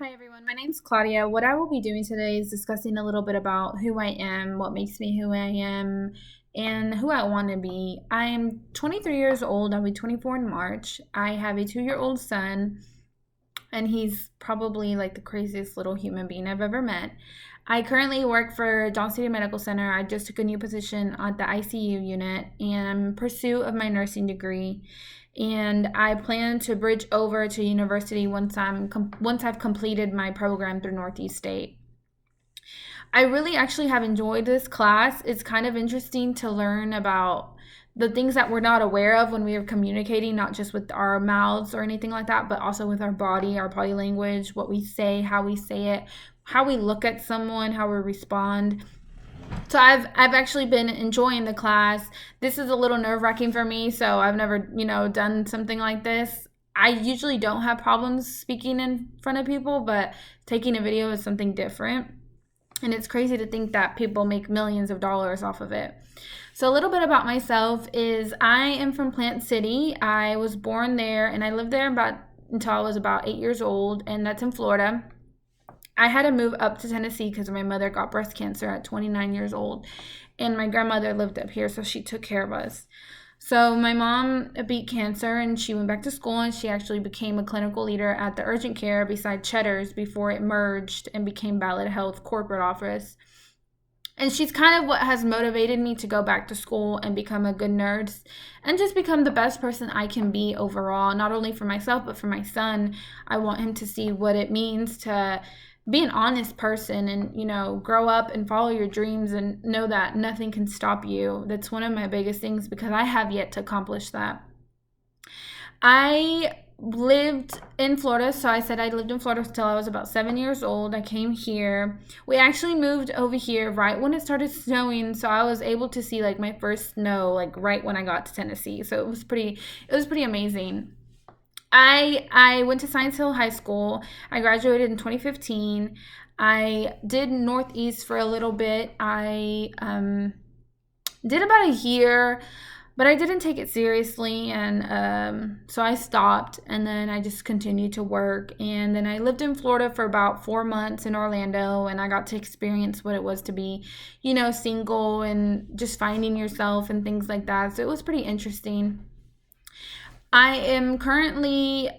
Hi everyone, my name's Claudia. What I will be doing today is discussing a little bit about who I am, what makes me who I am, and who I want to be. I'm 23 years old. I'll be 24 in March. I have a 2-year-old son, and he's probably like the craziest little human being I've ever met. I currently work for Johnson City Medical Center. I just took a new position at the ICU unit and I'm in pursuit of my nursing degree. And I plan to bridge over to university once I've completed my program through Northeast State. I really actually have enjoyed this class. It's kind of interesting to learn about the things that we're not aware of when we are communicating, not just with our mouths or anything like that, but also with our body language, what we say it, how we look at someone, how we respond. So I've actually been enjoying the class. This is a little nerve-wracking for me, so I've never, done something like this. I usually don't have problems speaking in front of people, but taking a video is something different. And it's crazy to think that people make millions of dollars off of it. So a little bit about myself is I am from Plant City. I was born there and I lived there about until I was about 8 years old, and that's in Florida. I had to move up to Tennessee because my mother got breast cancer at 29 years old, and my grandmother lived up here, so she took care of us. So my mom beat cancer and she went back to school and she actually became a clinical leader at the urgent care beside Cheddar's before it merged and became Ballad Health corporate office. And she's kind of what has motivated me to go back to school and become a good nurse and just become the best person I can be overall, not only for myself, but for my son. I want him to see what it means to be an honest person and, grow up and follow your dreams and know that nothing can stop you. That's one of my biggest things because I have yet to accomplish that. I lived in Florida, so I said I lived in Florida until I was about 7 years old. I came here. We actually moved over here right when it started snowing, so I was able to see like my first snow like right when I got to Tennessee. So it was pretty amazing. I went to Science Hill High School. I graduated in 2015. I did Northeast for a little bit. I did about a year, but I didn't take it seriously, and so I stopped. And then I just continued to work. And then I lived in Florida for about 4 months in Orlando, and I got to experience what it was to be, single and just finding yourself and things like that. So it was pretty interesting. I am currently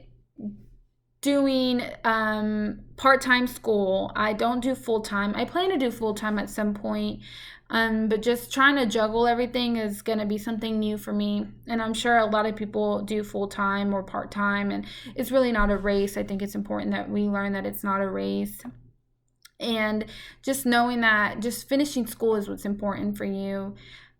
doing part-time school. I don't do full-time. I plan to do full-time at some point. But just trying to juggle everything is going to be something new for me. And I'm sure a lot of people do full-time or part-time, and it's really not a race. I think it's important that we learn that it's not a race. And just knowing that just finishing school is what's important for you.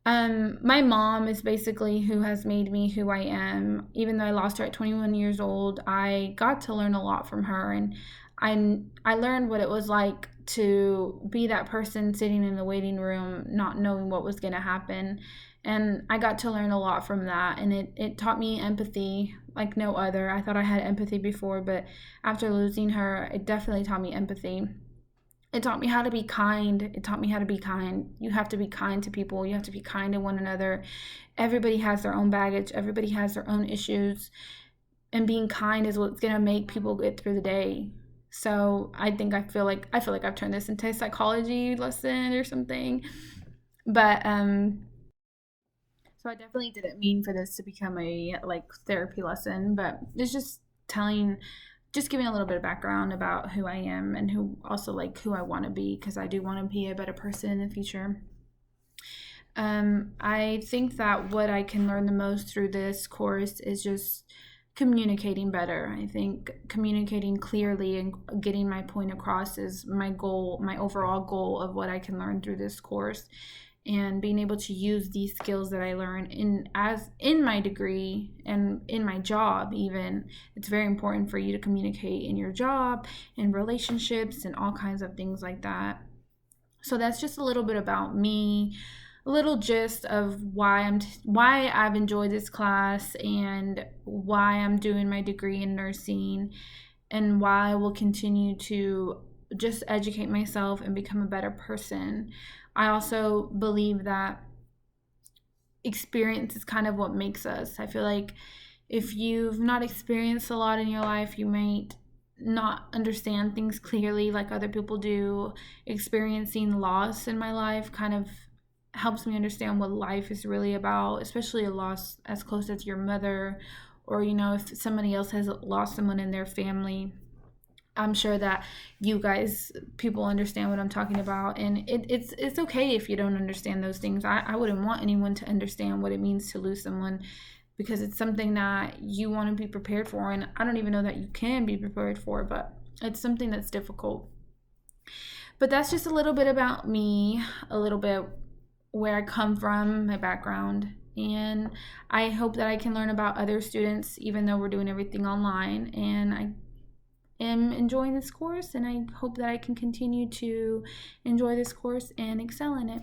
My mom is basically who has made me who I am. Even though I lost her at 21 years old, I got to learn a lot from her, and I learned what it was like to be that person sitting in the waiting room, not knowing what was going to happen. And I got to learn a lot from that, and it taught me empathy like no other. I thought I had empathy before, but after losing her, it definitely taught me empathy. It taught me how to be kind. It taught me how to be kind. You have to be kind to people. You have to be kind to one another. Everybody has their own baggage. Everybody has their own issues. And being kind is what's gonna make people get through the day. So I feel like I've turned this into a psychology lesson or something. But so I definitely didn't mean for this to become a like therapy lesson, but it's just giving a little bit of background about who I am and who I want to be, because I do want to be a better person in the future. I think that what I can learn the most through this course is just communicating better. I think communicating clearly and getting my point across is my goal, my overall goal of what I can learn through this course, and being able to use these skills that I learn in my degree and in my job even. It's very important for you to communicate in your job, in relationships, and all kinds of things like that. So that's just a little bit about me, a little gist of why I've enjoyed this class and why I'm doing my degree in nursing, and why I will continue to just educate myself and become a better person. I also believe that experience is kind of what makes us. I feel like if you've not experienced a lot in your life, you might not understand things clearly like other people do. Experiencing loss in my life kind of helps me understand what life is really about, especially a loss as close as your mother, or if somebody else has lost someone in their family. I'm sure that you guys, people understand what I'm talking about, and it's okay if you don't understand those things. I wouldn't want anyone to understand what it means to lose someone, because it's something that you want to be prepared for, and I don't even know that you can be prepared for, but it's something that's difficult. But that's just a little bit about me, a little bit where I come from, my background, and I hope that I can learn about other students even though we're doing everything online. And I am enjoying this course, and I hope that I can continue to enjoy this course and excel in it.